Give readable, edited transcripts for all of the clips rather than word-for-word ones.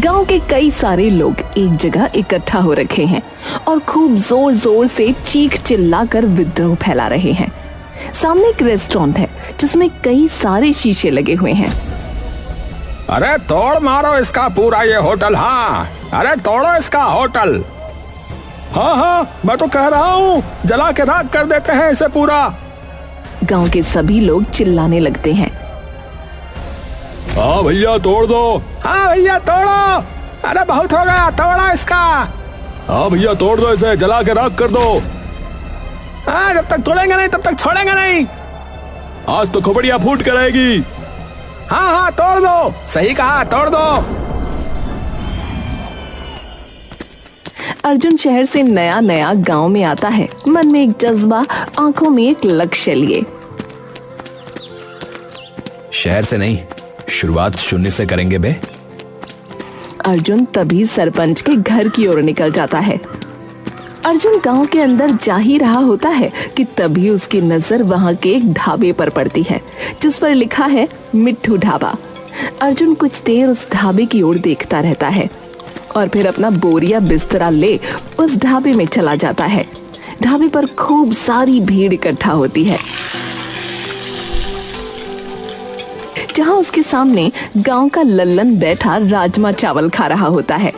गांव के कई सारे लोग एक जगह इकट्ठा हो रखे हैं और खूब जोर जोर से चीख चिल्लाकर विद्रोह फैला रहे हैं। सामने एक रेस्टोरेंट है जिसमें कई सारे शीशे लगे हुए हैं। अरे तोड़ मारो इसका पूरा ये होटल। हाँ, अरे तोड़ो इसका होटल। हाँ, मैं तो कह रहा हूँ जला के राख कर देते हैं इसे पूरा। गांव के सभी लोग चिल्लाने लगते हैं। हाँ भैया तोड़ दो। हाँ भैया तोड़ो। अरे बहुत हो गया, तोड़ो इसका। हाँ भैया तोड़ दो इसे, जला के राख कर दो। हाँ, जब तक तोड़ेंगे नहीं तब तक छोड़ेंगे नहीं। आज तो खोपड़ियाँ फूट कर आएगी। हाँ तोड़ दो, सही कहा, तोड़ दो। अर्जुन शहर से नया नया गांव में आता है, मन में एक जज्बा, आंखों में एक लक्ष्य लिए। शहर से नहीं, शुरुआत शून्य से करेंगे बे। अर्जुन तभी सरपंच के घर की ओर निकल जाता है। अर्जुन गांव के अंदर जा ही रहा होता है कि तभी उसकी नजर वहां के एक ढाबे पर पड़ती है जिस पर लिखा है मिट्ठू ढाबा। अर्जुन कुछ देर उस ढाबे की ओर देखता रहता है और फिर अपना बोरिया बिस्तरा ले उस ढाबे में चला जाता है। ढाबे पर खूब सारी भीड़ इकट्ठा होती है जहां उसके सामने गांव का लल्लन बैठा राजमा चावल खा रहा होता है।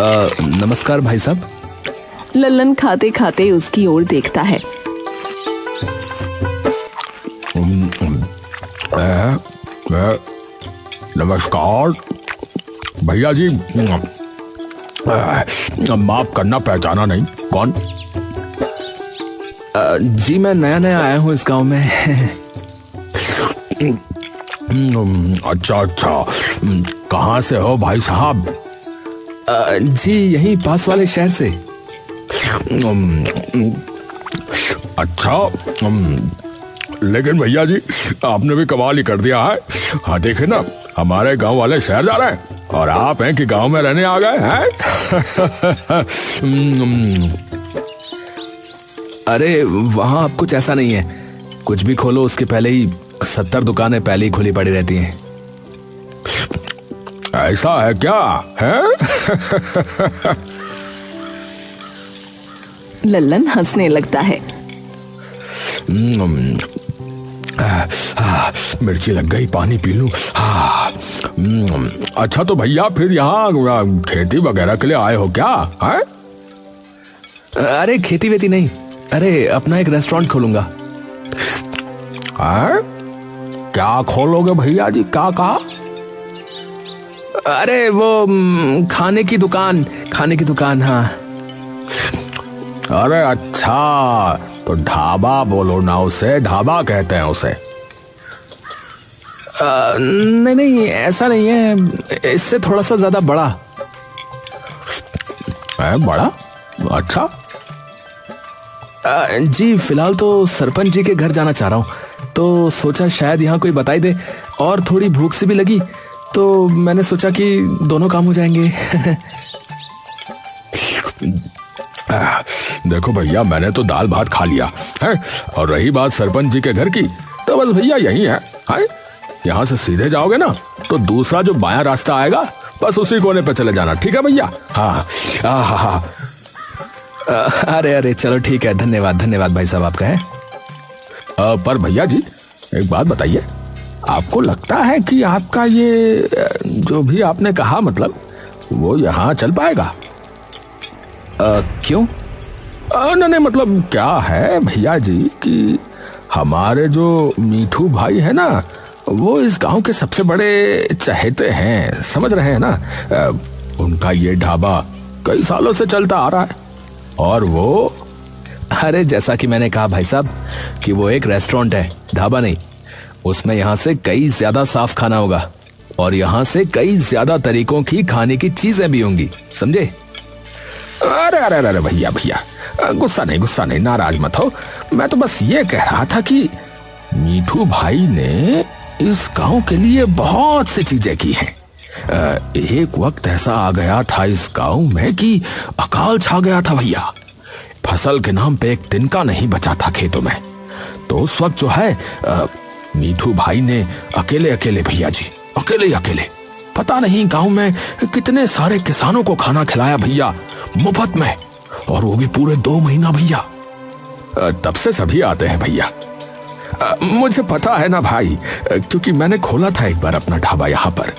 नमस्कार भाई साहब। लल्लन खाते खाते उसकी ओर देखता है। नमस्कार भैया जी, माफ करना पहचाना नहीं, कौन? जी मैं नया नया आया हूँ इस गांव में। अच्छा, कहाँ से हो भाई साहब? जी यहीं पास वाले शहर से। अच्छा, लेकिन भैया जी आपने भी कमाल ही कर दिया है। हाँ देखे ना, हमारे गांव वाले शहर जा रहे हैं और आप हैं कि गांव में रहने आ गए हैं। अरे वहाँ अब कुछ ऐसा नहीं है, कुछ भी खोलो उसके पहले ही 70 दुकानें पहले ही खुली पड़ी रहती हैं। ऐसा है क्या है? लल्लन हंसने लगता है। मिर्ची लग गई, पानी पी लूं। अच्छा तो भैया फिर यहाँ खेती वगैरह के लिए आए हो क्या है? अरे खेती वेती नहीं, अरे अपना एक रेस्टोरेंट खोलूंगा। क्या खोलोगे भैया जी, क्या कहा? अरे वो खाने की दुकान। हाँ। अरे अच्छा, तो ढाबा बोलो ना उसे, ढाबा कहते हैं उसे। नहीं ऐसा नहीं है, इससे थोड़ा सा ज्यादा बड़ा है। बड़ा? अच्छा। जी फिलहाल तो सरपंच जी के घर जाना चाह रहा हूँ, तो सोचा शायद यहाँ कोई बताई दे, और थोड़ी भूख से भी लगी तो मैंने सोचा कि दोनों काम हो जाएंगे। देखो भैया, मैंने तो दाल भात खा लिया है, और रही बात सरपंच जी के घर की, तो बस भैया यही है। यहाँ से सीधे जाओगे ना तो दूसरा जो बायां रास्ता आएगा, बस उसी कोने पे चले जाना, ठीक है भैया? हाँ। अरे चलो ठीक है, धन्यवाद भाई साहब आपका है। पर भैया जी एक बात बताइए, आपको लगता है कि आपका ये जो भी आपने कहा, मतलब वो यहाँ चल पाएगा? क्यों? नहीं मतलब क्या है भैया जी कि हमारे जो मीठू भाई है ना, वो इस गांव के सबसे बड़े चहेते हैं, समझ रहे हैं ना? उनका ये ढाबा कई सालों से चलता आ रहा है, और वो अरे जैसा कि मैंने कहा भाई साहब कि वो एक रेस्टोरेंट है, ढाबा नहीं। उसमें यहाँ से कई ज्यादा साफ खाना होगा और यहाँ से कई ज्यादा तरीकों की खाने की चीजें भी होंगी, समझे? अरे भैया गुस्सा नहीं, नाराज मत हो। मैं तो बस ये कह रहा था कि मीठू भाई ने इस गांव के लिए बहुत सी चीजें की हैं। एक वक्त ऐसा आ गया था इस गांव में कि अकाल छा गया था भैया। फसल के नाम पे एक तिनका नहीं बचा था खेतों में। तो उस वक्त जो है मीठू भाई ने अकेले अकेले, भैया जी अकेले अकेले, पता नहीं गांव में कितने सारे किसानों को खाना खिलाया भैया, मुफ्त में, और वो भी पूरे 2 महीना भैया। तब से सभी आते हैं भैया। मुझे पता है ना भाई, क्योंकि मैंने खोला था एक बार अपना ढाबा यहाँ पर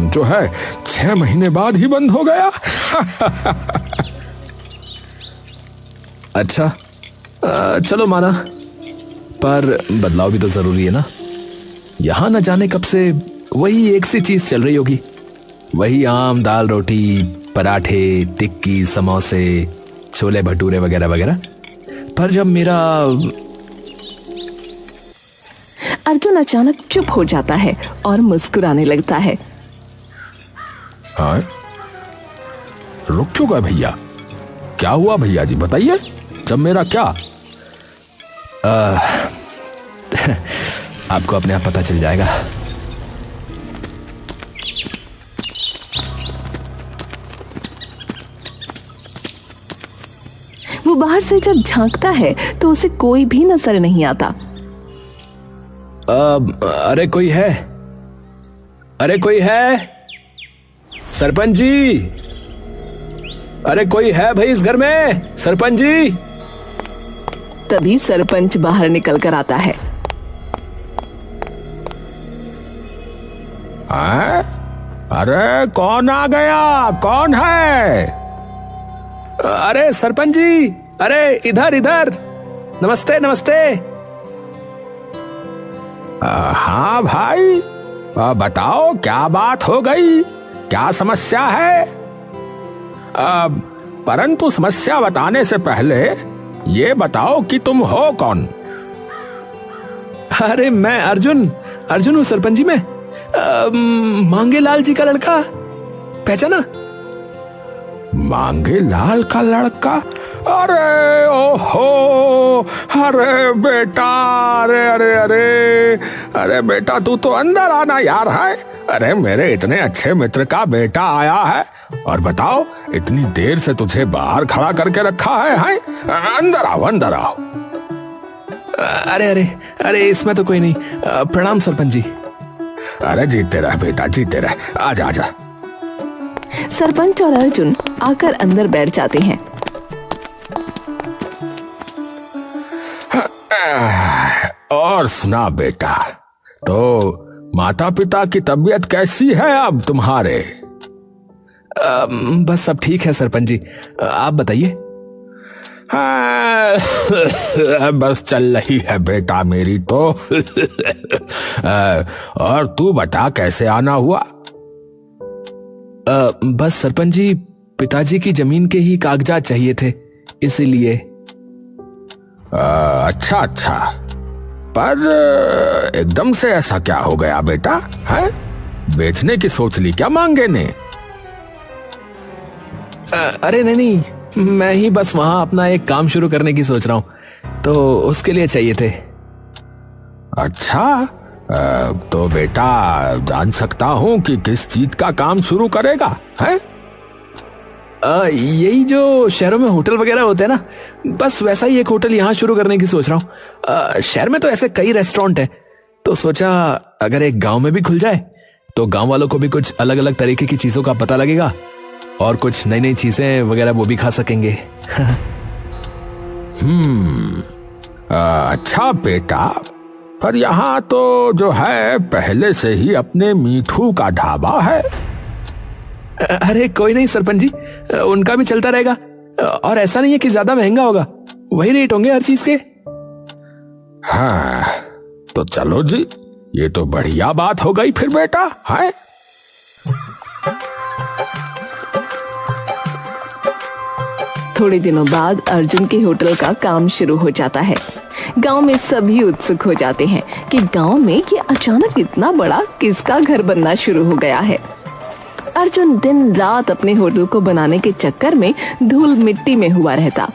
जो है 6 महीने बाद ही बंद हो गया। अच्छा, चलो माना, पर बदलाव भी तो जरूरी है ना। यहां न जाने कब से वही एक सी चीज चल रही होगी, वही आम दाल रोटी पराठे टिक्की समोसे छोले भटूरे वगैरह वगैरह। पर जब मेरा अर्जुन अचानक चुप हो जाता है और मुस्कुराने लगता है। हाँ, रुक क्यों गए भैया? क्या हुआ भैया जी, बताइए। जब मेरा क्या? आपको अपने आप पता चल जाएगा। वो बाहर से जब झांकता है तो उसे कोई भी नजर नहीं आता। अरे कोई है, अरे कोई है, सरपंच जी, अरे कोई है भाई इस घर में, सरपंच जी। तभी सरपंच बाहर निकल कर आता है। अरे कौन आ गया, कौन है? अरे सरपंच जी, अरे इधर इधर, नमस्ते नमस्ते। हाँ भाई, बताओ क्या बात हो गई, क्या समस्या है? परंतु समस्या बताने से पहले ये बताओ कि तुम हो कौन? अरे मैं अर्जुन, अर्जुन हूँ सरपंच जी। मैं मांगेलाल जी का लड़का, पहचाना? मांगेलाल का लड़का? अरे ओहो, अरे बेटा, अरे अरे अरे अरे बेटा, तू तो अंदर आना यार है। अरे मेरे इतने अच्छे मित्र का बेटा आया है, और बताओ इतनी देर से तुझे बाहर खड़ा करके रखा है? अंदर आओ, अंदर आओ। अरे अरे अरे इसमें तो कोई नहीं। प्रणाम सरपंच जी। अरे जीते रह बेटा, जीते रह, आजा आजा। सरपंच और अर्जुन आकर अंदर बैठ जाते हैं। और सुना बेटा, तो माता पिता की तबीयत कैसी है अब तुम्हारे? बस सब ठीक है सरपंच जी, आप बताइए। बस चल रही है बेटा मेरी तो। और तू बता कैसे आना हुआ? बस सरपंच जी, पिताजी की जमीन के ही कागजात चाहिए थे, इसीलिए। अच्छा अच्छा, पर एकदम से ऐसा क्या हो गया बेटा? है बेचने की सोच ली क्या मांगे ने? अरे नहीं, मैं ही बस वहां अपना एक काम शुरू करने की सोच रहा हूं, तो उसके लिए चाहिए थे। अच्छा, तो बेटा जान सकता हूं कि किस चीज का काम शुरू करेगा? है यही जो शहरों में होटल वगैरह होते हैं ना, बस वैसा ही एक होटल यहाँ शुरू करने की सोच रहा हूँ। शहर में तो ऐसे कई रेस्टोरेंट हैं, तो सोचा अगर एक गांव में भी खुल जाए तो गांव वालों को भी कुछ अलग अलग तरीके की चीजों का पता लगेगा, और कुछ नई नई चीजें वगैरह वो भी खा सकेंगे। अच्छा बेटा, पर यहाँ तो जो है पहले से ही अपने मीठू का ढाबा है। अरे कोई नहीं सरपंच जी, उनका भी चलता रहेगा, और ऐसा नहीं है कि ज्यादा महंगा होगा, वही रेट होंगे हर चीज के। हाँ तो चलो जी, ये तो बढ़िया बात हो गई फिर बेटा। है थोड़े दिनों बाद अर्जुन के होटल का काम शुरू हो जाता है। गांव में सभी उत्सुक हो जाते हैं कि गांव में ये अचानक इतना बड़ा किसका घर बनना शुरू हो गया है। अर्जुन दिन रात अपने होटल को बनाने के चक्कर में धूल मिट्टी में हुआ रहता।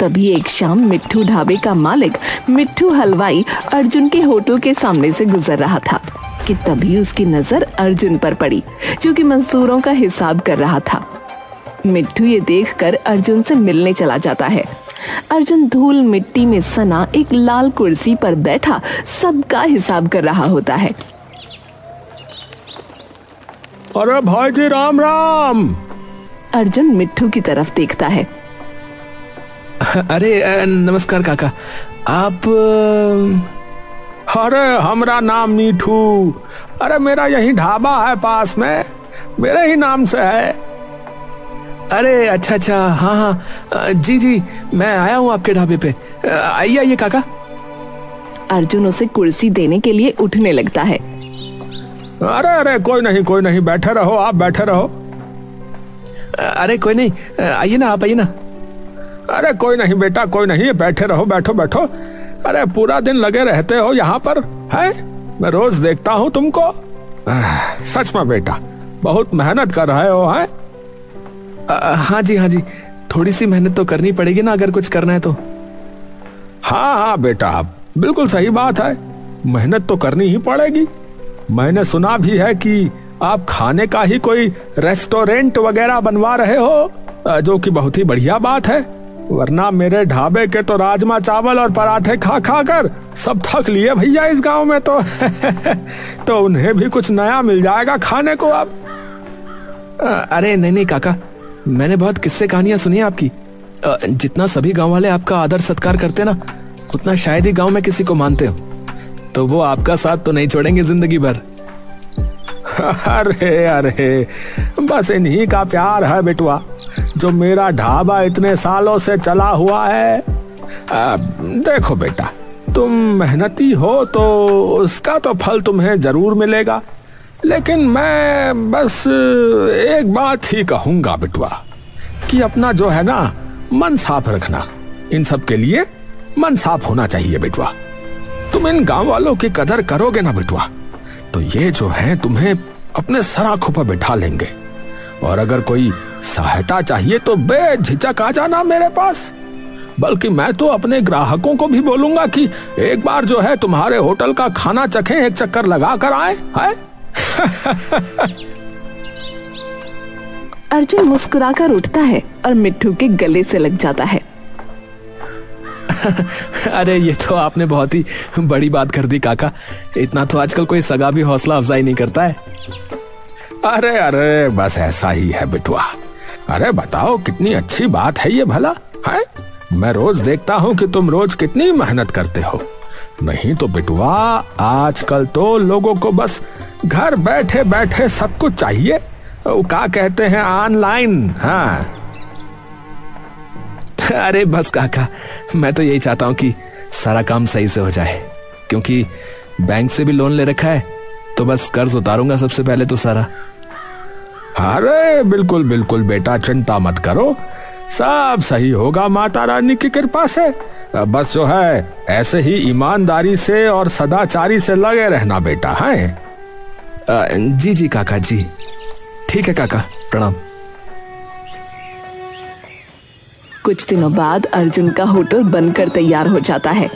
तभी एक शाम मिट्ठू ढाबे का मालिक मिट्ठू हलवाई अर्जुन के होटल के सामने से गुजर रहा था कि तभी उसकी नजर अर्जुन पर पड़ी, जो कि मजदूरों का हिसाब कर रहा था। मिट्ठू ये देखकर अर्जुन से मिलने चला जाता है, अर्जुन धूल मिट्टी में सना एक लाल कुर्सी पर बैठा सबका हिसाब कर रहा होता है। अरे भाई जी राम राम। अर्जुन मिट्ठू की तरफ देखता है। अरे नमस्कार काका, आप? अरे हमरा नाम मीठू। अरे मेरा यही ढाबा है पास में, मेरे ही नाम से है। अरे अच्छा अच्छा, हाँ हाँ जी जी, मैं आया हूँ आपके ढाबे पे। आइए आइए काका। अर्जुन उसे कुर्सी देने के लिए उठने लगता है। अरे अरे कोई नहीं, बैठे रहो, आप बैठे रहो। अरे कोई नहीं, आइए ना, आप आइए ना। अरे कोई नहीं बेटा, कोई नहीं, बैठे रहो, बैठो बैठो। अरे पूरा दिन लगे रहते हो यहाँ पर, है? मैं रोज देखता हूँ तुमको। सच में बेटा बहुत मेहनत कर रहे हो, है? हाँ जी, थोड़ी सी मेहनत तो करनी पड़ेगी ना अगर कुछ करना है तो। हाँ बेटा, बिल्कुल सही बात है, मेहनत तो करनी ही पड़ेगी। मैंने सुना भी है कि आप खाने का ही कोई रेस्टोरेंट वगैरह बनवा रहे हो, जो कि बहुत ही बढ़िया बात है। वरना मेरे ढाबे के तो राजमा चावल और पराठे खा खा कर सब थक लिए भैया इस गांव में तो तो उन्हें भी कुछ नया मिल जाएगा खाने को अब। अरे नहीं काका, मैंने बहुत किस्से कहानियां सुनी है आपकी। जितना सभी गांव वाले आपका आदर सत्कार करते ना, उतना शायद ही गांव में किसी को मानते हो। तो वो आपका साथ तो नहीं छोड़ेंगे जिंदगी भर। अरे अरे बस इन्हीं का प्यार है बेटुआ, जो मेरा ढाबा इतने सालों से चला हुआ है। देखो बेटा, तुम मेहनती हो तो उसका तो फल तुम्हें जरूर मिलेगा, लेकिन मैं बस एक बात ही कहूंगा बेटुआ कि अपना जो है ना मन साफ रखना। इन सब के लिए मन साफ होना चाहिए बेटुआ। तुम इन गांव वालों की कदर करोगे ना बेटुआ, तो ये जो है तुम्हें अपने सर आंखों पर बिठा लेंगे। और अगर कोई सहायता चाहिए तो बेझिझक आ जाना मेरे पास। बल्कि मैं तो अपने ग्राहकों को भी बोलूंगा कि एक बार जो है तुम्हारे होटल का खाना चखें, एक चक्कर लगा कर आए, है? अर्जुन मुस्कुराकर उठता है और मिट्ठू के गले से लग जाता है। अरे ये तो आपने बहुत ही बड़ी बात कर दी काका, इतना तो आजकल कोई सगा भी हौसला अफजाई नहीं करता है। अरे अरे बस ऐसा ही है बिटुआ। अरे बताओ कितनी अच्छी बात है ये भला, है? मैं रोज देखता हूँ कि तुम रोज कितनी मेहनत करते हो। नहीं तो बिटुआ आजकल तो लोगों को बस घर बैठे बैठे सब कुछ चाहिए, वो क्या कहते हैं ऑनलाइन। हाँ अरे बस काका, मैं तो यही चाहता हूँ कि सारा काम सही से हो जाए, क्योंकि बैंक से भी लोन ले रखा है, तो बस कर्ज उतारूंगा सबसे पहले तो सारा। अरे बिल्कुल बिल्कुल बेटा, चिंता मत करो, सब सही होगा माता रानी की कृपा से। बस जो है ऐसे ही ईमानदारी से और सदाचारी से लगे रहना बेटा, है? जी जी काका जी, ठीक है काका, प्रणाम। कुछ दिनों बाद अर्जुन का होटल बनकर तैयार हो जाता है।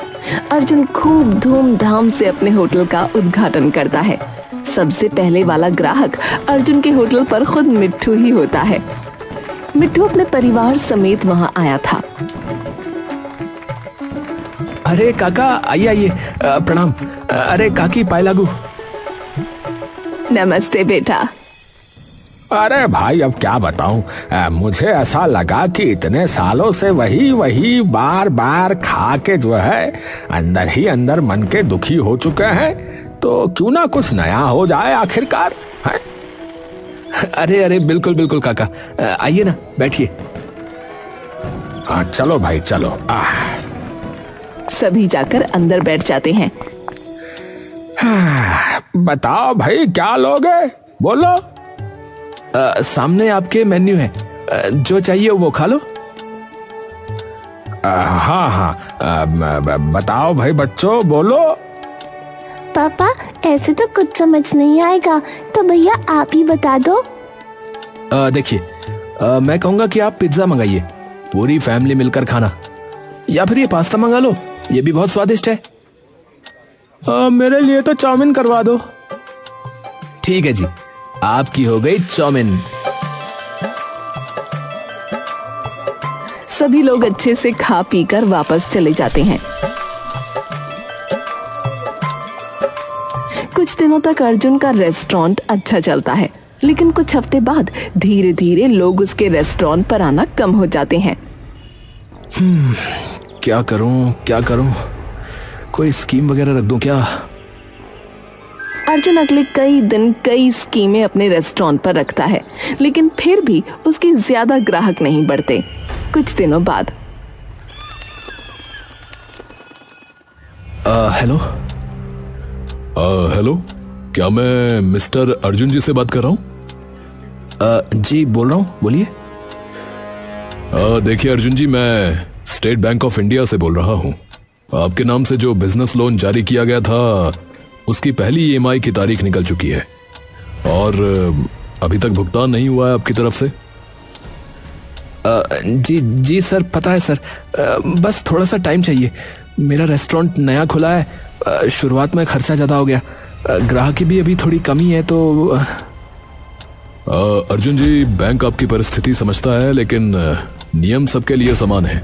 अर्जुन खूब धूमधाम से अपने होटल का उद्घाटन करता है। सबसे पहले वाला ग्राहक अर्जुन के होटल पर खुद मिट्ठू ही होता है। मिट्ठू अपने परिवार समेत वहां आया था। अरे काका आइए आइए, प्रणाम। अरे काकी पाए लागू। नमस्ते बेटा। अरे भाई अब क्या बताऊं, मुझे ऐसा लगा कि इतने सालों से वही बार बार खा के जो है अंदर ही अंदर मन के दुखी हो चुके हैं, तो क्यों ना कुछ नया हो जाए आखिरकार, है? अरे अरे बिल्कुल बिल्कुल काका, आइए ना, बैठिए। चलो भाई चलो। सभी जाकर अंदर बैठ जाते हैं। बताओ भाई क्या लोगे, बोलो। सामने आपके मेन्यू है, जो चाहिए वो खा लो। हाँ बताओ भाई बच्चों, बोलो। पापा ऐसे तो कुछ समझ नहीं आएगा, तो भैया आप ही बता दो। देखिए, मैं कहूँगा कि आप पिज्जा मंगाइए, पूरी फैमिली मिलकर खाना, या फिर ये पास्ता मंगा लो, ये भी बहुत स्वादिष्ट है। मेरे लिए तो चाउमीन करवा दो। ठीक है जी, आपकी हो गई चाउमीन। सभी लोग अच्छे से खा पी कर वापस चले जाते हैं। कुछ दिनों तक अर्जुन का रेस्टोरेंट अच्छा चलता है, लेकिन कुछ हफ्ते बाद धीरे धीरे लोग उसके रेस्टोरेंट पर आना कम हो जाते हैं। क्या करूं? कोई स्कीम वगैरह रख दूं क्या? अर्जुन अगले कई दिन कई स्कीमें अपने रेस्टोरेंट पर रखता है, लेकिन फिर भी उसके ज्यादा ग्राहक नहीं बढ़ते। कुछ दिनों बाद हेलो, क्या मैं मिस्टर अर्जुन जी से बात कर रहा हूँ? जी बोल रहा हूँ, बोलिए। देखिए अर्जुन जी, मैं स्टेट बैंक ऑफ इंडिया से बोल रहा हूँ। आपके नाम से जो बिजनेस लोन जारी किया गया था उसकी पहली ईएमआई की तारीख निकल चुकी है और अभी तक भुगतान नहीं हुआ है आपकी तरफ से। जी सर, पता है सर, बस थोड़ा सा टाइम चाहिए। मेरा रेस्टोरेंट नया खुला है, शुरुआत में खर्चा ज़्यादा हो गया, ग्राहकी भी अभी थोड़ी कमी है तो। अर्जुन जी, बैंक आपकी परिस्थिति समझता है, लेकिन नियम सबके लिए समान है।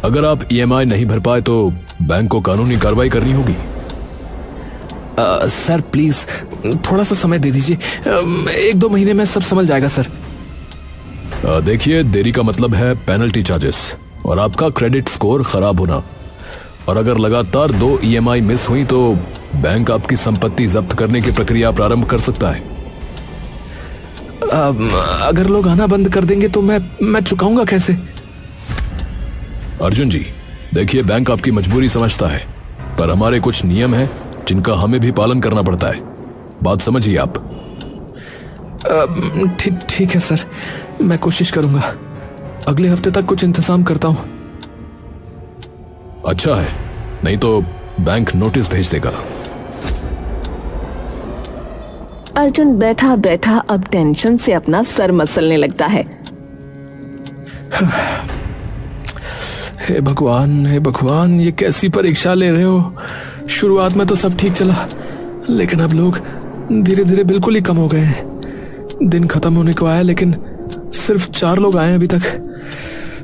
अगर आप ईएमआई नहीं भर पाए तो बैंक को कानूनी कार्रवाई करनी होगी। सर प्लीज थोड़ा सा समय दे दीजिए, 1-2 महीने में सब समझ जाएगा सर। देखिए, देरी का मतलब है पेनल्टी चार्जेस और आपका क्रेडिट स्कोर खराब होना। और अगर लगातार 2 ईएमआई मिस हुई तो बैंक आपकी संपत्ति जब्त करने की प्रक्रिया प्रारंभ कर सकता है। अगर लोग आना बंद कर देंगे तो मैं चुकाऊंगा कैसे? अर्जुन जी, देखिए, बैंक आपकी मजबूरी समझता है, पर हमारे कुछ नियम हैं जिनका हमें भी पालन करना पड़ता है। बात समझिए आप। ठीक है सर, मैं कोशिश करूंगा। अगले हफ्ते तक कुछ इंतजाम करता हूं। अच्छा है, नहीं तो बैंक नोटिस भेज देगा। अर्जुन बैठा बैठा अब टेंशन से अपना सर मसलने लगता है। हे भगवान, ये कैसी परीक्षा ले रहे हो? शुरुआत में तो सब ठीक चला, लेकिन अब लोग धीरे धीरे बिल्कुल ही कम हो गए हैं। दिन खत्म होने को आया, लेकिन सिर्फ 4 लोग आए अभी तक।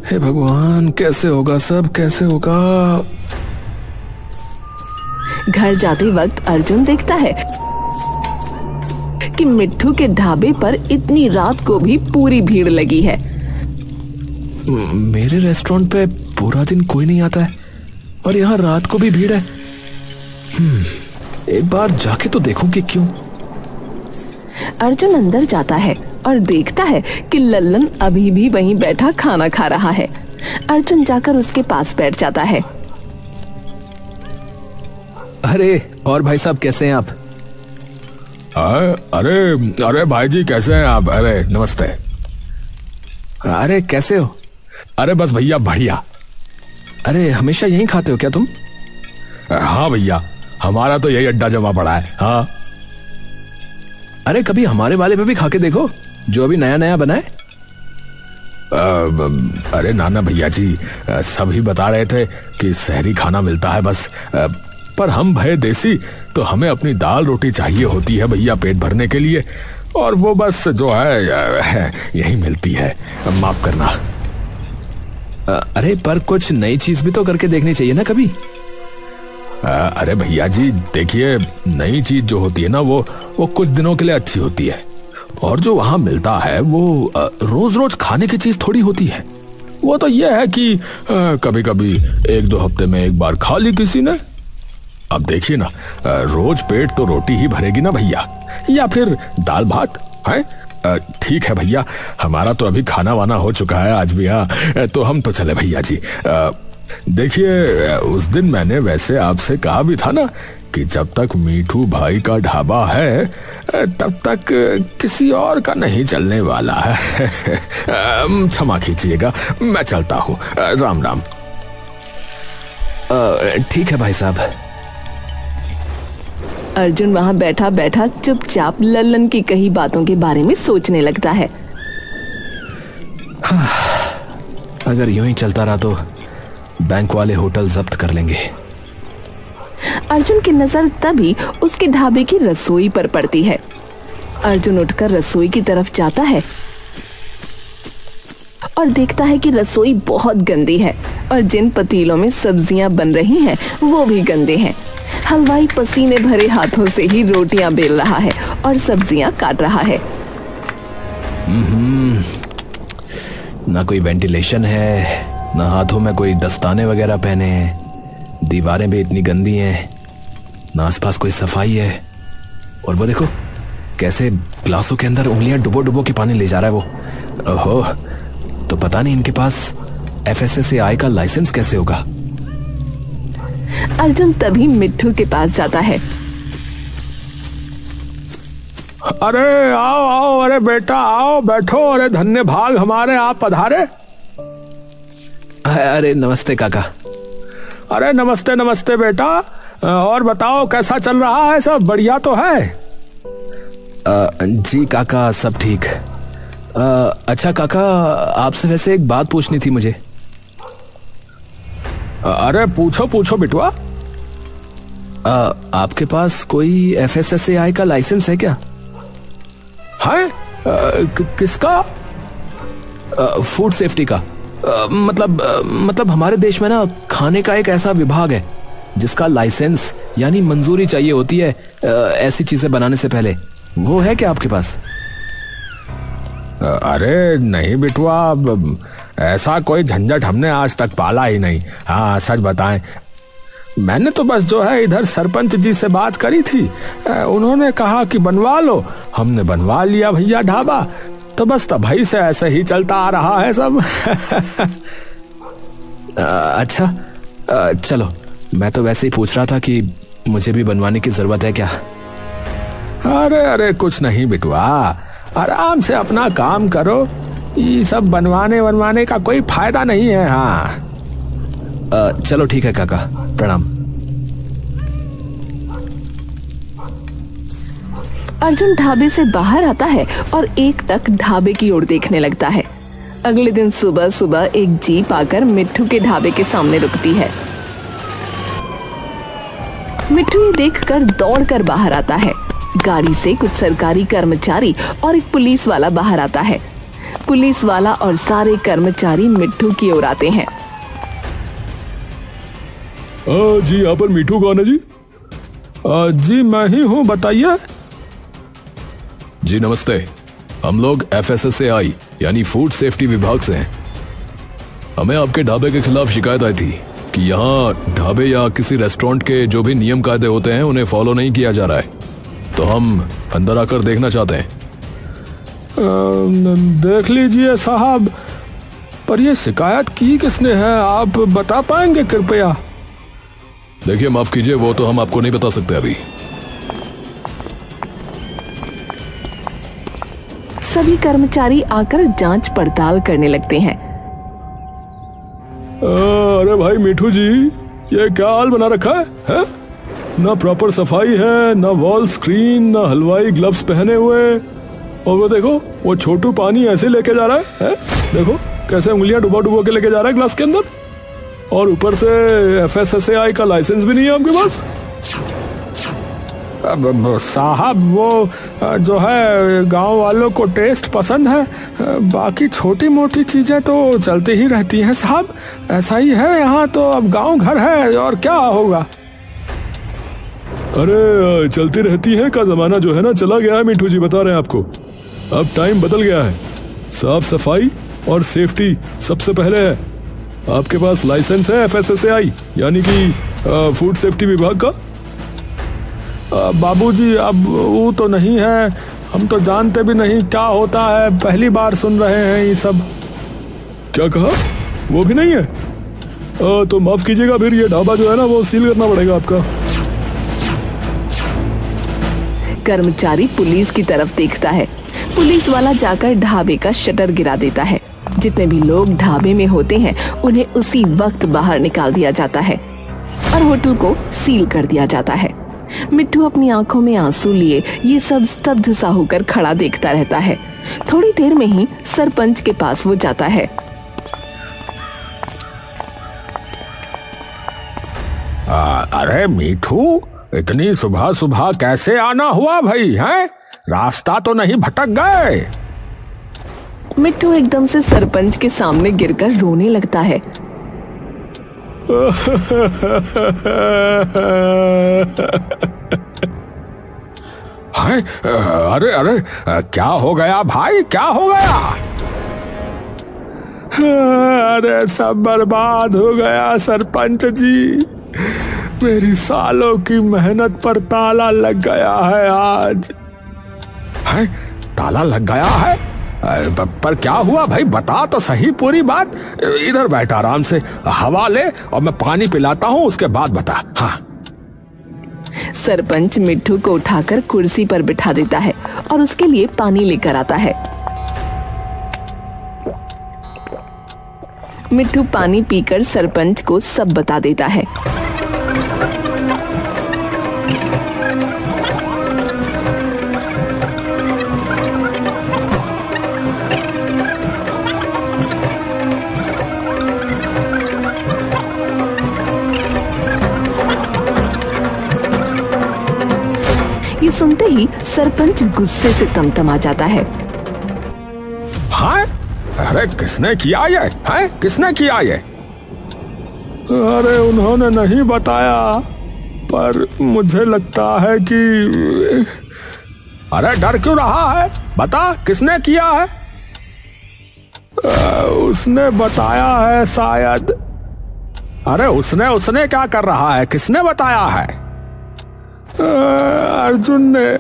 हे भगवान, कैसे होगा सब, कैसे होगा? घर जाते वक्त अर्जुन देखता है कि मिट्ठू के ढाबे पर इतनी रात को भी पूरी भीड़ लगी है। मेरे रेस्टोरेंट पे पूरा दिन कोई नहीं आता है और यहाँ रात को भी भीड़ है। एक बार जाके तो देखूं कि क्यों। अर्जुन अंदर जाता है और देखता है कि लल्लन अभी भी वहीं बैठा खाना खा रहा है। अर्जुन जाकर उसके पास बैठ जाता है। अरे और भाई साहब, कैसे हैं आप? अरे भाई जी, कैसे हैं आप? अरे नमस्ते। अरे कैसे हो? अरे बस भैया बढ़िया। अरे हमेशा यहीं खाते हो क्या तुम? हाँ भैया, हमारा तो यही अड्डा जमा पड़ा है। हाँ। अरे कभी हमारे वाले पे भी खा के देखो, जो अभी नया नया बना है। अरे नाना भैया जी, सभी बता रहे थे कि शहरी खाना मिलता है बस, पर हम भय देसी, तो हमें अपनी दाल रोटी चाहिए होती है भैया पेट भरने के लिए, और वो बस जो है यही मिलती है। माफ करना। अरे पर कुछ नई चीज भी तो करके देखनी चाहिए ना कभी। अरे भैया जी देखिए, नई चीज जो होती है ना वो कुछ दिनों के लिए अच्छी होती है, और जो वहां मिलता है वो रोज रोज खाने की चीज थोड़ी होती है। वो तो ये है कि कभी कभी 1-2 हफ्ते में एक बार खा ली किसी ने। अब देखिए ना, रोज पेट तो रोटी ही भरेगी ना भैया, या फिर दाल भात है। ठीक है भैया, हमारा तो अभी खाना वाना हो चुका है आज भी। हाँ, तो हम तो चले भैया जी। देखिए, उस दिन मैंने वैसे आपसे कहा भी था ना कि जब तक मीठू भाई का ढाबा है तब तक किसी और का नहीं चलने वाला है। क्षमा कीजिएगा, मैं चलता हूँ। राम राम। ठीक है भाई साहब। अर्जुन वहां बैठा बैठा चुपचाप लल्लन की कही बातों के बारे में सोचने लगता है। अगर यूं ही चलता रहा तो बैंक वाले होटल जब्त कर लेंगे। अर्जुन की नजर तभी उसके ढाबे की रसोई पर पड़ती है। अर्जुन उठकर रसोई की तरफ जाता है और देखता है कि रसोई बहुत गंदी है और जिन पतीलों में सब्जियां बन रही हैं वो भी गंदे हैं। हलवाई पसीने भरे हाथों से ही रोटियां बेल रहा है और सब्जियां काट रहा है। ना कोई वेंटिलेशन है, ना हाथों में कोई दस्ताने वगैरह पहने हैं, दीवारें भी इतनी गंदी हैं, ना आसपास कोई सफाई है। और वो देखो कैसे ग्लासों के अंदर उंगलियां डुबो डुबो के पानी ले जा रहा है वो। ओहो, तो पता नहीं इनके पास FSSAI का लाइसेंस कैसे होगा। अर्जुन तभी मिट्ठू के पास जाता है। अरे आओ आओ, अरे बेटा आओ, बैठो, अरे धन्य भाग हमारे, आप पधारे। अरे नमस्ते काका। अरे नमस्ते नमस्ते बेटा, और बताओ कैसा चल रहा है, सब बढ़िया तो है? जी काका सब ठीक। अच्छा काका, आपसे वैसे एक बात पूछनी थी मुझे। अरे पूछो पूछो बिटुआ। आपके पास कोई FSSAI का लाइसेंस है क्या? है? किसका? फूड सेफ्टी का। मतलब हमारे देश में ना खाने का एक ऐसा विभाग है जिसका लाइसेंस यानी मंजूरी चाहिए होती है ऐसी चीजें बनाने से पहले। वो है क्या आपके पास? अरे नहीं बिटुआ, ऐसा कोई झंझट हमने आज तक पाला ही नहीं। हाँ सच बताएं, मैंने तो बस जो है इधर सरपंच जी से बात करी थी, उन्होंने कहा कि बनवा लो, हमने बनवा लिया भैया ढाबा, तो बस तभी से ऐसे ही चलता आ रहा है सब। अच्छा, चलो मैं तो वैसे ही पूछ रहा था कि मुझे भी बनवाने की जरूरत है क्या। अरे अरे कुछ नहीं बिटुआ, आराम से अपना काम करो, ये सब बनवाने का कोई फायदा नहीं है। हाँ चलो ठीक है काका, प्रणाम। अर्जुन ढाबे से बाहर आता है और एकटक ढाबे की ओर देखने लगता है। अगले दिन सुबह सुबह एक जीप आकर मिट्ठू के ढाबे के सामने रुकती है। मिट्ठू ये देखकर दौड़कर बाहर आता है। गाड़ी से कुछ सरकारी कर्मचारी और एक पुलिस वाला बाहर आता है। पुलिस वाला और सारे कर्मचारी मिट्ठू की ओर आते हैं। जी यहाँ पर मिट्ठू कौन है जी? जी मैं ही हूँ, बताइए। जी नमस्ते, हम लोग FSSAI यानी फूड सेफ्टी विभाग से हैं। हमें आपके ढाबे के खिलाफ शिकायत आई थी कि यहाँ ढाबे या किसी रेस्टोरेंट के जो भी नियम कायदे होते हैं उन्हें फॉलो नहीं किया जा रहा है, तो हम अंदर आकर देखना चाहते हैं। देख लीजिए साहब, पर ये शिकायत की किसने है, आप बता पाएंगे कृपया? देखिए माफ कीजिए, वो तो हम आपको नहीं बता सकते अभी। सभी कर्मचारी आकर जांच पड़ताल करने लगते हैं। अरे भाई मिठू जी, ये क्या हाल बना रखा है? ना प्रॉपर सफाई है, ना वॉल स्क्रीन, ना हलवाई ग्लव्स पहने हुए, और वो देखो वो छोटू पानी ऐसे लेके जा रहा है? देखो कैसे उंगलियां डुबा डुबा के लेके जा रहा है ग्लास के अंदर, और ऊपर से FSSAI का लाइसेंस भी नहीं है आपके पास। साहब वो जो है गांव वालों को टेस्ट पसंद है, बाकी छोटी मोटी चीजें तो चलती ही रहती हैं साहब, ऐसा ही है यहाँ तो, अब गांव घर है और क्या होगा। अरे चलती रहती है का जमाना जो है ना चला गया है मिठू जी, बता रहे हैं आपको, अब टाइम बदल गया है। साफ सफाई और सेफ्टी सबसे पहले है। आपके पास लाइसेंस है FSSAI यानी कि फूड सेफ्टी विभाग का? बाबूजी अब वो तो नहीं है, हम तो जानते भी नहीं क्या होता है, पहली बार सुन रहे हैं ये सब। क्या कहा? वो भी नहीं है? तो माफ कीजिएगा, फिर ये ढाबा जो है ना वो सील करना पड़ेगा आपका। कर्मचारी पुलिस की तरफ देखता है। पुलिस वाला जाकर ढाबे का शटर गिरा देता है। जितने भी लोग ढाबे में होते हैं उन्हें उसी वक्त बाहर निकाल दिया जाता है और होटल को सील कर दिया जाता है। मिट्ठू अपनी आंखों में आंसू लिए ये सब स्तब्ध सा होकर खड़ा देखता रहता है। थोड़ी देर में ही सरपंच के पास वो जाता है। अरे मिठू, इतनी सुबह सुबह कैसे आना हुआ भाई? हैं, रास्ता तो नहीं भटक गए? मिट्ठू एकदम से सरपंच के सामने गिरकर रोने लगता है। हाय, अरे अरे, क्या हो गया भाई, क्या हो गया? अरे सब बर्बाद हो गया सरपंच जी, मेरी सालों की मेहनत पर ताला लग गया है आज। है? ताला लग गया है? पर क्या हुआ भाई, बता तो सही पूरी बात। इधर बैठ आराम से, हवा ले और मैं पानी पिलाता हूँ, उसके बाद बता। हाँ। सरपंच मिट्ठू को उठाकर कुर्सी पर बिठा देता है और उसके लिए पानी लेकर आता है। मिट्ठू पानी पीकर सरपंच को सब बता देता है। ये सुनते ही सरपंच गुस्से से तमतमा जाता है। हाँ? अरे किसने किया ये? है? किसने किया ये? अरे उन्होंने नहीं बताया, पर मुझे लगता है कि... अरे डर क्यों रहा है, बता किसने किया है? उसने बताया है शायद। अरे उसने क्या कर रहा है, किसने बताया है? अर्जुन ने,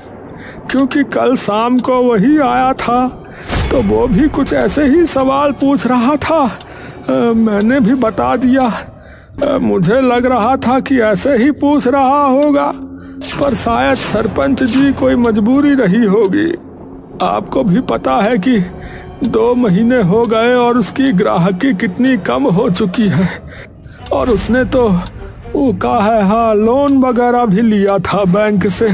क्योंकि कल शाम को वही आया था तो वो भी कुछ ऐसे ही सवाल पूछ रहा था। मैंने भी बता दिया। मुझे लग रहा था कि ऐसे ही पूछ रहा होगा, पर शायद सरपंच जी कोई मजबूरी रही होगी। आपको भी पता है कि 2 महीने हो गए और उसकी ग्राहकी कितनी कम हो चुकी है, और उसने तो वो कहा है, हाँ, लोन वगैरह भी लिया था बैंक से,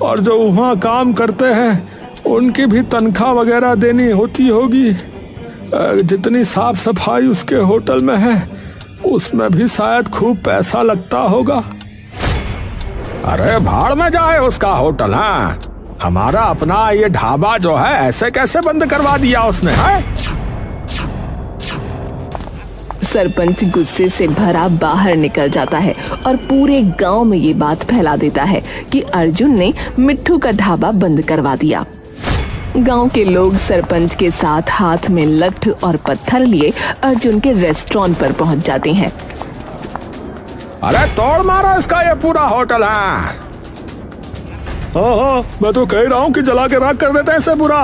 और जो वहाँ काम करते हैं उनकी भी तनख्वाह वगैरह देनी होती होगी। जितनी साफ सफाई उसके होटल में है उसमें भी शायद खूब पैसा लगता होगा। अरे भाड़ में जाए उसका होटल। हाँ, हमारा अपना ये ढाबा जो है ऐसे कैसे बंद करवा दिया उसने? है? सरपंच गुस्से से भरा बाहर निकल जाता है और पूरे गांव में ये बात फैला देता है कि अर्जुन ने मिट्ठू का ढाबा बंद करवा दिया। गांव के लोग सरपंच के साथ हाथ में लठ और पत्थर लिए अर्जुन के रेस्टोरेंट पर पहुंच जाते हैं। अरे तोड़ मारो इसका ये पूरा होटल है। हाँ, मैं तो कह रहा हूँ कि जला के राख कर देते हैं इसे पूरा।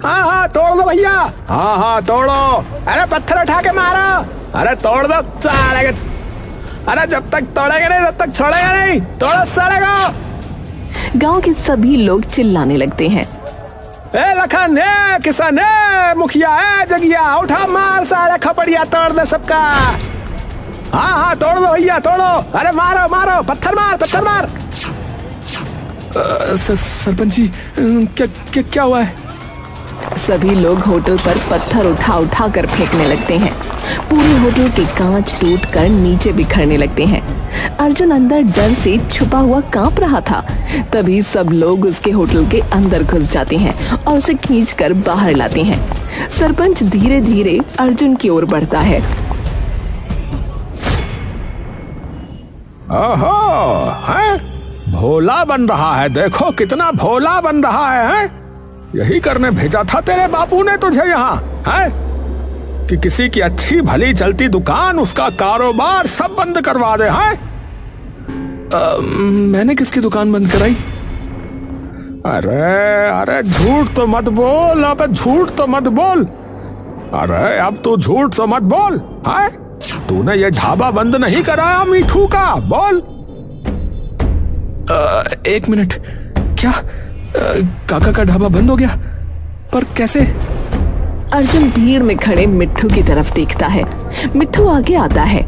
हाँ तोड़ दो भैया। हाँ तोड़ो। अरे पत्थर उठा के मारो। अरे तोड़ दो साले। अरे जब तक तोड़ेगा नहीं तब तक छोड़ेगा नहीं, तोड़ो साले को। गांव के सभी लोग चिल्लाने लगते हैं। ए लखन, ए किसान, ए मुखिया, ए जगिया, उठा मार सारे खपड़िया, तोड़ दे सबका। हाँ तोड़ दो भैया, तोड़ो। अरे मारो मारो, पत्थर मार, पत्थर मार। सरपंच जी, क्या हुआ है? सभी लोग होटल पर पत्थर उठा कर फेंकने लगते हैं। पूरे होटल के कांच टूटकर नीचे बिखरने लगते हैं। अर्जुन अंदर डर से छुपा हुआ कांप रहा था। तभी सब लोग उसके होटल के अंदर घुस जाते हैं और उसे खींचकर बाहर लाते हैं। सरपंच धीरे धीरे अर्जुन की ओर बढ़ता है। ओहो, है? भोला बन रहा है, देखो कितना भोला बन रहा है? यही करने भेजा था तेरे बापू ने तुझे यहाँ, है? कि किसी की अच्छी भली चलती दुकान, उसका कारोबार सब बंद करवा दे। हैं? मैंने किसकी दुकान बंद कराई? अरे झूठ तो मत बोल, अब झूठ तो मत बोल। अरे अब तू झूठ तो मत बोल। है? तूने ये ढाबा बंद नहीं कराया मिठू का, बोल। 1 मिनट, क्या काका का ढाबा बंद हो गया? पर कैसे? अर्जुन भीड़ में खड़े मिट्ठू की तरफ देखता है। मिट्ठू आगे आता है।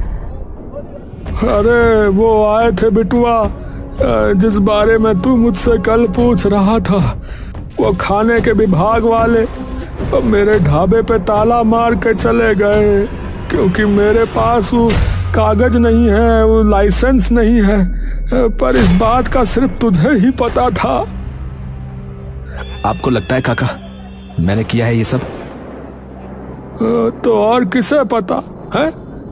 अरे वो आए थे बिटुआ, जिस बारे में तू मुझसे कल पूछ रहा था। वो खाने के विभाग वाले अब मेरे ढाबे पे ताला मार के चले गए, क्योंकि मेरे पास वो कागज नहीं है, वो लाइसेंस नहीं है। पर इस बात का सिर्फ तुझे ही पता था। आपको लगता है काका मैंने किया है ये सब? तो और किसे पता है?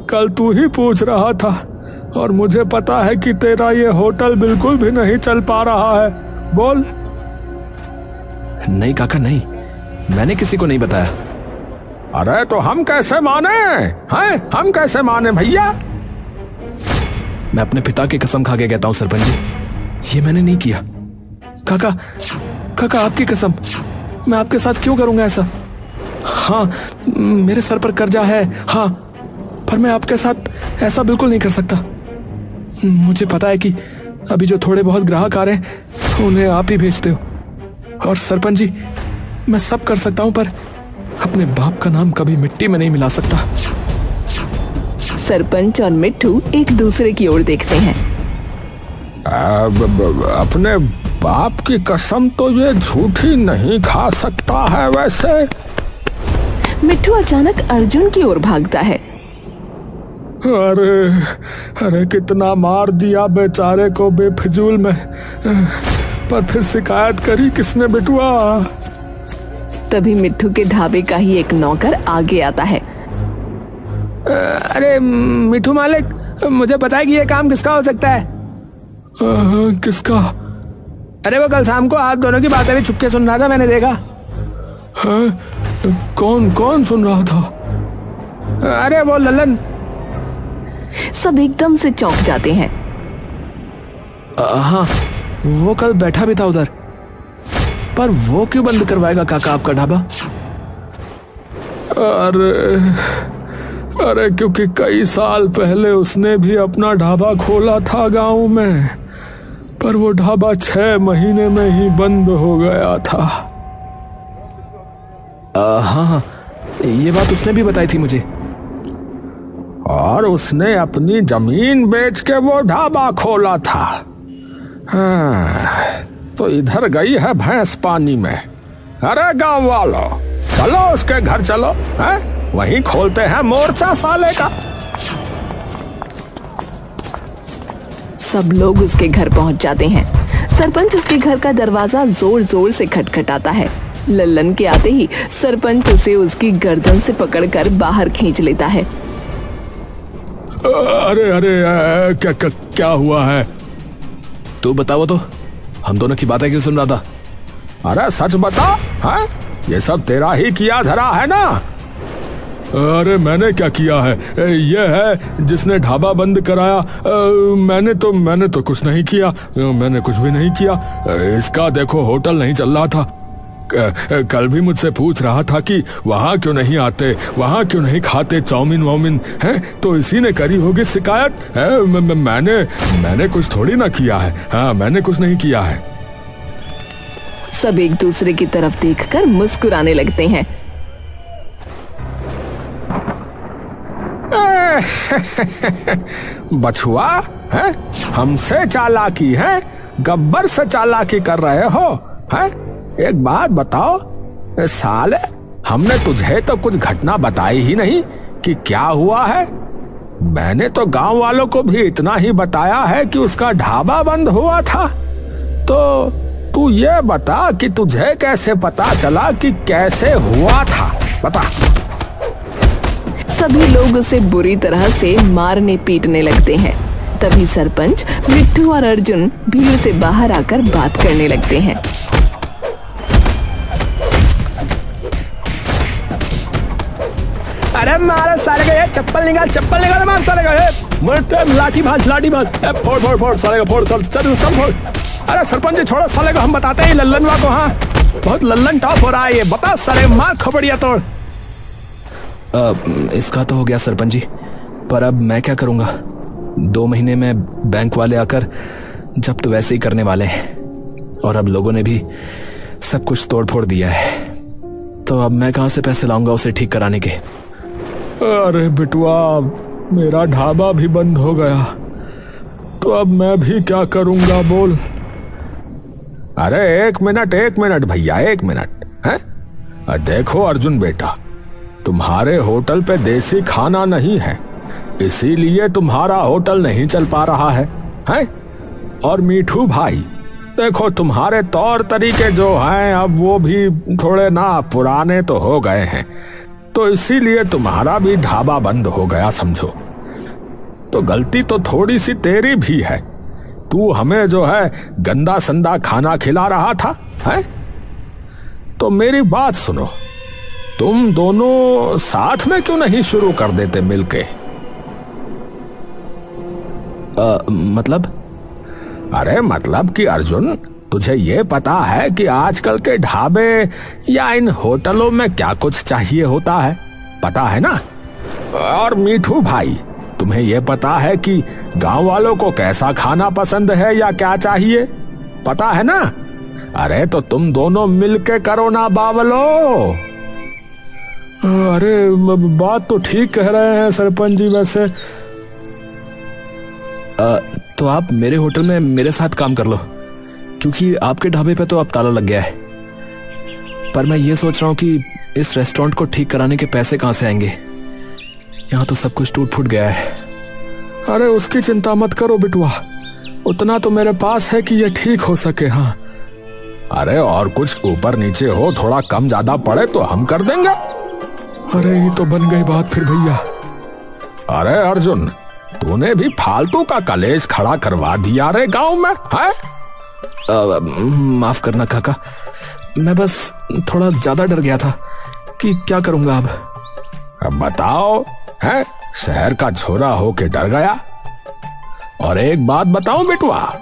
कल तू ही पूछ रहा था, और मुझे पता है कि तेरा ये होटल बिल्कुल भी नहीं चल पा रहा है। बोल। नहीं काका नहीं, मैंने किसी को नहीं बताया। अरे तो हम कैसे माने हैं? हम कैसे माने भैया? मैं अपने पिता की कसम खा के कहता हूँ सरपंच जी, ये मैंने नहीं किया। काका काका आपकी कसम, मैं आपके साथ क्यों करूंगा ऐसा? हाँ मेरे सर पर कर्जा है, हाँ, पर मैं आपके साथ ऐसा बिल्कुल नहीं कर सकता। मुझे पता है कि अभी जो थोड़े बहुत ग्राहक आ रहे हैं उन्हें आप ही भेजते हो, और सरपंच जी मैं सब कर सकता हूं, पर अपने बाप का नाम कभी मिट्टी में नहीं मिला सकता। सरपंच और मिट्ठू एक दूसरे की ओर देखते हैं। अपने बाप की कसम तो ये झूठी नहीं खा सकता है वैसे। मिट्ठू अचानक अर्जुन की ओर भागता है। अरे अरे कितना मार दिया बेचारे को बेफिजूल में, पर फिर शिकायत करी किसने बिटुआ? तभी मिट्ठू के ढाबे का ही एक नौकर आगे आता है। अरे मिट्ठू मालिक, मुझे पता है कि ये काम किसका हो सकता है। किसका? अरे वो कल शाम को आप दोनों की बातें भी छुपके सुन रहा था, मैंने देखा। कौन कौन सुन रहा था? अरे वो लल्लन। सब एकदम से चौंक जाते हैं। हाँ वो कल बैठा भी था उधर, पर वो क्यों बंद करवाएगा काका आपका ढाबा? अरे क्योंकि कई साल पहले उसने भी अपना ढाबा खोला था गांव में, पर वो ढाबा 6 महीने में ही बंद हो गया था। हाँ ये बात उसने भी बताई थी मुझे। और उसने अपनी जमीन बेच के वो ढाबा खोला था। तो इधर गई है भैंस पानी में। अरे गांव वालों, चलो उसके घर चलो, वहीं खोलते हैं मोर्चा साले का। सब लोग उसके घर पहुंच जाते हैं। सरपंच उसके घर का दरवाजा जोर जोर से खटखटाता है। लल्लन के आते ही सरपंच उसे उसकी गर्दन से पकड़कर बाहर खींच लेता है। अरे अरे क्या हुआ है? तू बताओ तो, हम दोनों की बातें क्यों सुन रहा था? अरे सच बता, है ये सब तेरा ही किया धरा है ना? अरे मैंने क्या किया है? ये है जिसने ढाबा बंद कराया। मैंने तो कुछ नहीं किया, मैंने कुछ भी नहीं किया। इसका देखो होटल नहीं चल रहा था। कल भी मुझसे पूछ रहा था कि वहाँ क्यों नहीं आते, वहाँ क्यों नहीं खाते चाउमीन वाउमीन, है तो इसी ने करी होगी शिकायत। मैंने कुछ थोड़ी ना किया है। हाँ मैंने कुछ नहीं किया है। सब एक दूसरे की तरफ देखकर मुस्कुराने लगते हैं। बछुआ है, हमसे चालाकी है, गब्बर से चालाकी कर रहे हो है? एक बात बताओ साले, हमने तुझे तो कुछ घटना बताई ही नहीं कि क्या हुआ है। मैंने तो गांव वालों को भी इतना ही बताया है कि उसका ढाबा बंद हुआ था। तो तू ये बता कि तुझे कैसे पता चला कि कैसे हुआ था, बता। सभी लोग उसे बुरी तरह से मारने पीटने लगते हैं। तभी सरपंच, मिट्ठू और अर्जुन भीड़ से बाहर आकर बात करने लगते हैं। अरे मारे साले का, ये चप्पल निकाल मार साले का, लाठी भाज फोड़ साले का, फोड़ सब फोड़। अरे सरपंच जी छोड़ो साले को, हम बताते हैं लल्लनवा को। हाँ बहुत लल्लन टॉप हो रहा है ये, बता साले, मार खोपड़िया तोड़। इसका तो हो गया सरपंच जी, पर अब मैं क्या करूंगा? 2 महीने में बैंक वाले आकर जब्त वैसे ही करने वाले हैं, और अब लोगों ने भी सब कुछ तोड़ फोड़ दिया है, तो अब मैं कहां से पैसे लाऊंगा उसे ठीक कराने के? अरे बिटुआ, मेरा ढाबा भी बंद हो गया, तो अब मैं भी क्या करूंगा बोल? अरे एक मिनट भैया, 1 मिनट है। देखो अर्जुन बेटा, तुम्हारे होटल पे देसी खाना नहीं है, इसीलिए तुम्हारा होटल नहीं चल पा रहा है? और मीठू भाई, देखो तुम्हारे तौर तरीके जो हैं अब वो भी थोड़े ना पुराने तो हो गए हैं। तो इसीलिए तुम्हारा भी ढाबा बंद हो गया समझो। तो गलती तो थोड़ी सी तेरी भी है। तू हमें जो है गंदा संदा खाना खिला रहा था, है? तो मेरी बात सुनो, तुम दोनों साथ में क्यों नहीं शुरू कर देते मिलके? मतलब? अरे मतलब कि अर्जुन, तुझे ये पता है कि आजकल के ढाबे या इन होटलों में क्या कुछ चाहिए होता है, पता है ना? और मीठू भाई, तुम्हें ये पता है कि गांव वालों को कैसा खाना पसंद है या क्या चाहिए, पता है ना? अरे तो तुम दोनों मिलके करो ना बावलो। अरे बात तो ठीक कह रहे हैं सरपंच जी। वैसे तो आप मेरे होटल में मेरे साथ काम कर लो, क्योंकि आपके ढाबे पे तो अब ताला लग गया है। पर मैं ये सोच रहा हूँ कि इस रेस्टोरेंट को ठीक कराने के पैसे कहाँ से आएंगे? यहाँ तो सब कुछ टूट फूट गया है। अरे उसकी चिंता मत करो बिटुआ, उतना तो मेरे पास है कि ये ठीक हो सके। हाँ, अरे और कुछ ऊपर नीचे हो, थोड़ा कम ज्यादा पड़े तो हम कर देंगे। अरे ये तो बन गई बात फिर भैया। अरे अर्जुन, तूने भी फालतू का कलेश खड़ा करवा दिया रे गांव में, है? माफ करना काका, मैं बस थोड़ा ज्यादा डर गया था कि क्या करूंगा अब। बताओ, है? शहर का छोरा होके डर गया? और एक बात बताऊं बेटवा,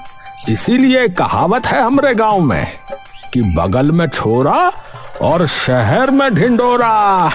इसीलिए कहावत है हमरे गांव में कि बगल में छोरा और शहर में ढिंडोरा।